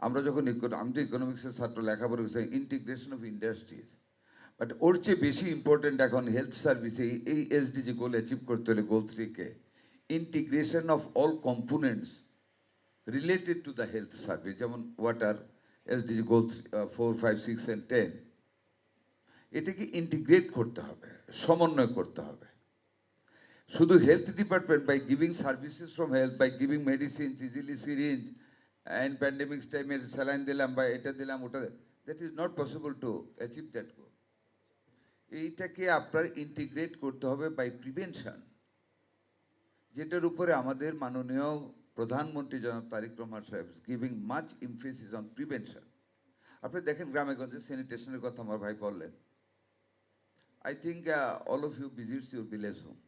আমরা যখন আমি তো ইকোনমিক্সের ছাত্র, লেখাপড়া করছি, ইন্টিগ্রেশন অফ ইন্ডাস্ট্রিজ, বাট ওর চেয়ে বেশি ইম্পর্টেন্ট এখন হেলথ সার্ভিসে এই এসডিজি গোল অ্যাচিভ করতে হলে, গোল 3 কে integration of all components related to the health service, যেমন ওয়াটার, এসডিজি গোল 4, 5, 6 and 10, এটাকে ইন্টিগ্রেট করতে হবে, সমন্বয় করতে হবে। শুধু health department by giving services from health, by giving medicines easily, syringe and pandemics টাইমের স্যালাইন দিলাম বা এটা দিলাম ওটা, that is not possible to achieve that goal. এইটাকে আপনার ইন্টিগ্রেট করতে হবে বাই প্রিভেনশন, যেটার উপরে আমাদের মাননীয় প্রধানমন্ত্রী জনাব তারেক রহমান সাহেব giving much emphasis on prevention. আপনি দেখেন গ্রামে গঞ্জে স্যানিটেশনের কথা আমার ভাই বললেন। I think all of you visits your village home.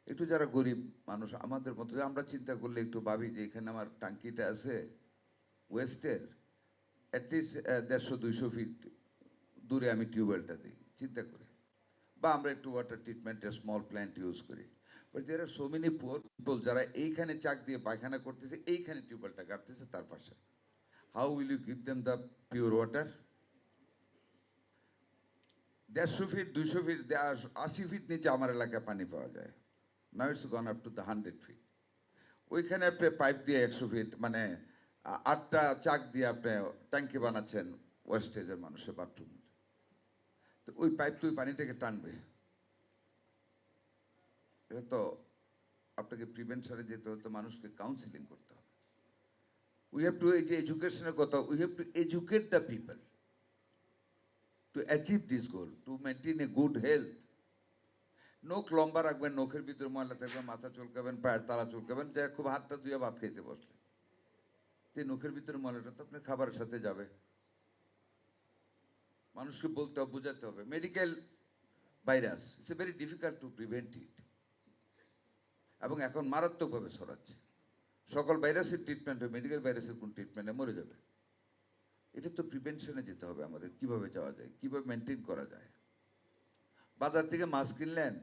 একটু যারা গরিব মানুষ আমাদের মতো, আমরা চিন্তা করলে একটু ভাবি যে এখানে আমার টাঙ্কিটা আছে ওয়েস্টের, অ্যাটলিস্ট 150-200 ফিট দূরে আমি টিউবওয়েলটা দিই, চিন্তা করে। বা আমরা একটু ওয়াটার ট্রিটমেন্টের স্মল প্ল্যান্ট ইউজ করি। But there are so many poor people যারা এইখানে চাক দিয়ে পায়খানা করতেছে, এইখানে টিউবওয়েলটা গাড়তেছে তার পাশে। How will you give them the pure water? 150 feet, 200 feet, 80 feet নিচে আমার এলাকায় পানি পাওয়া যায়। Now it's gone up to the 100 feet. ওইখানে আপনি পাইপ দিয়ে 100 ফিট, মানে 8টা চাক দিয়ে আপনি ট্যাঙ্কি বানাচ্ছেন ওয়েস্টেজের মানুষের বাথরুম। তো ওই পাইপ তো ওই পানিটাকে টানবে। এটা তো আপনাকে প্রিভেনশনে যেতে হতো, মানুষকে কাউন্সিলিং করতে হবে। উই হ্যাভ টু, এই যে এডুকেশনের কথা, we have two educate the people to achieve this goal, to maintain a good health. নখ লম্বা রাখবেন, নখের ভিতরে ময়লা থাকবে, মাথা চুলকাবেন, পায়ের তালা চুলকাবেন, যে খুব হাতটা ধুয়ে ভাত খাইতে বসলে, তো নখের ভিতরে ময়লাটা তো আপনার খাবারের সাথে যাবে। মানুষকে বলতে হবে, বোঝাতে হবে। Medical virus, it's a very difficult to prevent ইট, এবং এখন মারাত্মকভাবে ছড়াচ্ছে। সকল ভাইরাসের ট্রিটমেন্ট হয়, মেডিকেল ভাইরাসের কোন ট্রিটমেন্টে মরে যাবে। এটা তো প্রিভেনশনে যেতে হবে আমাদের, কিভাবে যাওয়া যায়, কিভাবে মেনটেন করা যায়। বাজার থেকে মাছ কিনলেন,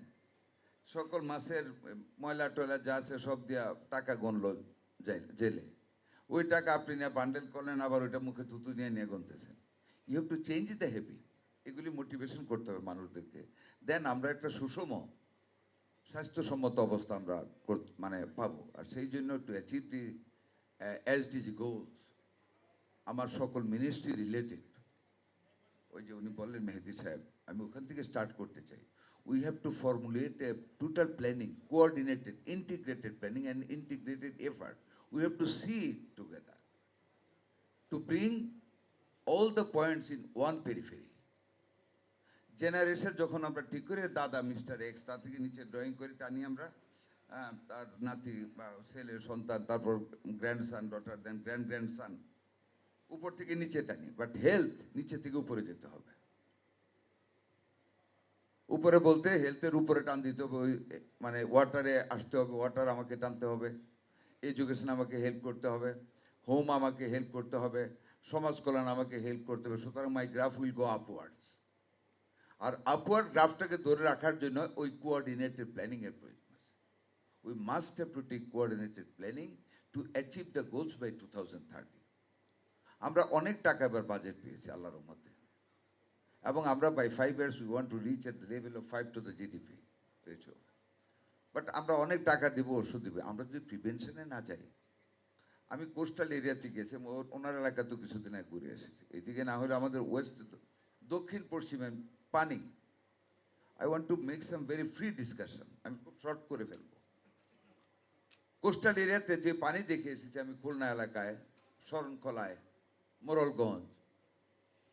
সকল মাছের ময়লা টয়লা যা আছে সব দিয়া টাকা গণলো জেলে। ওই টাকা আপনি নিয়ে বান্ডেল করলেন, আবার ওইটা মুখে থুতু নিয়ে নিয়ে গুনতেছেন। You have to change the habit. এগুলি মোটিভেশন করতে হবে মানুষদেরকে। দেন আমরা একটা সুষম স্বাস্থ্যসম্মত অবস্থা আমরা মানে পাবো। আর সেই জন্য to achieve the SDG goals, আমার সকল মিনিস্ট্রি রিলেটেড, ওই যে উনি বললেন মেহেদি সাহেব, আমি ওখান থেকে স্টার্ট করতে চাই। We have to formulate a total planning, coordinated, integrated planning and integrated effort. We have to see it together to bring all the points in one periphery. Generation যখন আমরা ঠিক করে দাদা মিস্টার এক্স, তা থেকে নিচে ড্রয়িং করে টানি আমরা, তার নাতি বা ছেলের সন্তান, তারপর গ্র্যান্ডসান, ডটার, দেন গ্র্যান্ডসান, উপর থেকে নিচে টানি। বাট হেলথ নিচে থেকে উপরে যেতে হবে। উপরে বলতে হেলথের উপরে টান দিতে হবে, ওই মানে ওয়াটারে আসতে হবে, ওয়াটার আমাকে টানতে হবে, এডুকেশন আমাকে হেল্প করতে হবে, হোম আমাকে হেল্প করতে হবে, সমাজ কল্যাণ আমাকে হেল্প করতে হবে। সুতরাং my graph will go upwards. আর আপওয়ার্ড গ্রাফটাকে ধরে রাখার জন্য ওই কোঅর্ডিনেটেড প্ল্যানিং এর প্রয়োজন আছে। We must have to take coordinated planning to achieve the goals by 2030। আমরা অনেক টাকা এবার বাজেট পেয়েছি আল্লাহর রহমতে, এবং আমরা by 5 years we want to reach at the level of 5 to the GDP ratio. But আমরা অনেক টাকা দেবো, ওষুধ দেবো, আমরা যদি প্রিভেনশনে না যাই। আমি কোস্টাল এরিয়াতে গেছি, ওনার এলাকা তো কিছুদিন আগে ঘুরে এসেছি। এইদিকে না হলে আমাদের ওয়েস্ট, দক্ষিণ পশ্চিমে পানি। I want to make some very free discussion, আমি খুব শর্ট করে ফেলবো। কোস্টাল এরিয়াতে যে পানি দেখে এসেছি আমি, খুলনা এলাকায়, শরণখলায়, Morrelganj,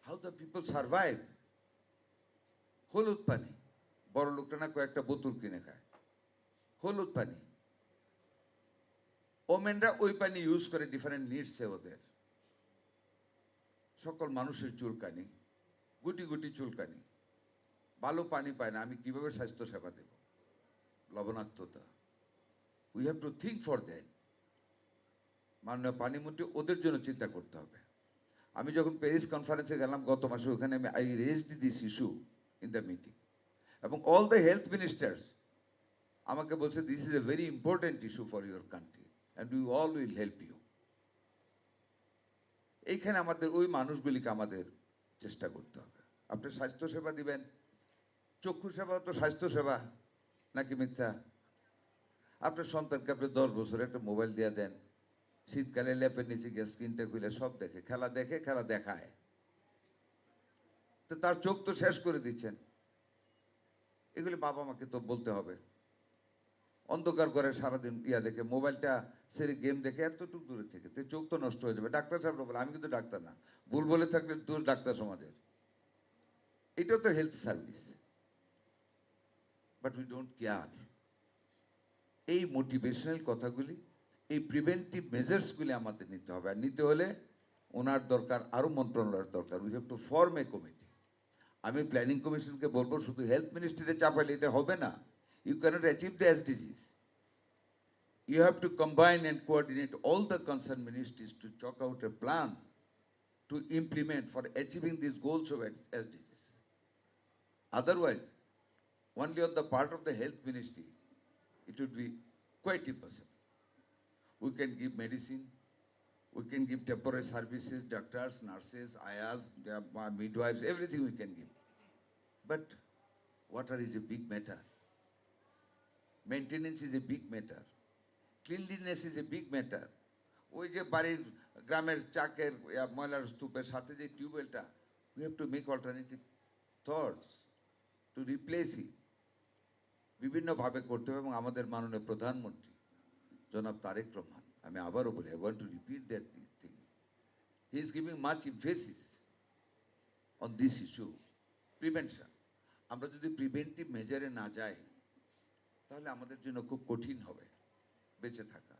how the people survive. হলুদ পানি, বড় লোকটা না কয়েকটা বোতল কিনে খায়, হলুদ পানি। ওমেনরা ওই পানি ইউজ করে ডিফারেন্ট নিডসে ওদের। সকল মানুষের চুলকানি, গুটি গুটি চুলকানি, ভালো পানি পায় না, আমি কিভাবে স্বাস্থ্য সেবা দেব? লবণাক্ততা। We have to think for that. মাননীয় পানিমন্ত্রী, ওদের জন্য চিন্তা করতে হবে। আমি যখন প্যারিস কনফারেন্সে গেলাম গত মাসে, ওখানে আমি I raised this issue in the meeting, এবং অল দ্য হেলথ মিনিস্টার্স আমাকে বলছে this is a very important issue for your country and we all will help you. এইখানে আমাদের ওই মানুষগুলিকে আমাদের চেষ্টা করতে হবে। আপনি স্বাস্থ্যসেবা দিবেন, চক্ষু সেবা তো স্বাস্থ্যসেবা নাকি মিথ্যা? আপনার সন্তানকে আপনি 10 বছর একটা মোবাইল দিয়ে দেন, শীতকালে ল্যাপের নিচে গিয়ে স্ক্রিনটা খুলে সব দেখে, খেলা দেখায়, তো তার চোখ তো শেষ করে দিচ্ছেন। এগুলি বাবা মাকে তো বলতে হবে। অন্ধকার করে সারাদিন দেখে, মোবাইলটা সেরে গেম দেখে এতটুকু দূরে থেকে, তো চোখ তো নষ্ট হয়ে যাবে। ডাক্তার সাহেব বলে, আমি কিন্তু ডাক্তার না, ভুল বলে থাকলে দোষ ডাক্তার সমাজের। এটাও তো health service, but we don't care. এই মোটিভেশনাল কথাগুলি, এই প্রিভেন্টিভ মেজার্সগুলি আমাদের নিতে হবে। আর নিতে হলে ওনার দরকার, আরও মন্ত্রণালয়ের দরকার। We have to form a committee. আমি প্ল্যানিং কমিশনকে বলবো, শুধু হেলথ মিনিস্ট্রিতে চাপালে এটা হবে না। You can't achieve the SDGs. You have to combine and coordinate all the concerned ministries to chalk out a plan to implement for achieving these goals of SDGs. Otherwise, only on the part of the health ministry, it would be quite impossible. We can give medicine, we can give temporary services, doctors, nurses, ayas, midwives, everything we can give. But water is a big matter. Maintenance is a big matter. Cleanliness is a big matter. ওই যে বাড়ির গ্রামের চাকের ময়লার স্তূপের সাথে যে টিউবওয়েলটা, we have to make alternative thoughts to replace it. বিভিন্নভাবে করতে হবে। এবং আমাদের মাননীয় প্রধানমন্ত্রী জনাব তারেক রহমান, আমি আবারও বলি, I want to repeat that thing, he is giving much emphasis on this issue, prevention. আমরা যদি প্রিভেন্টিভ মেজারে না যাই, তাহলে আমাদের জন্য খুব কঠিন হবে বেঁচে থাকা।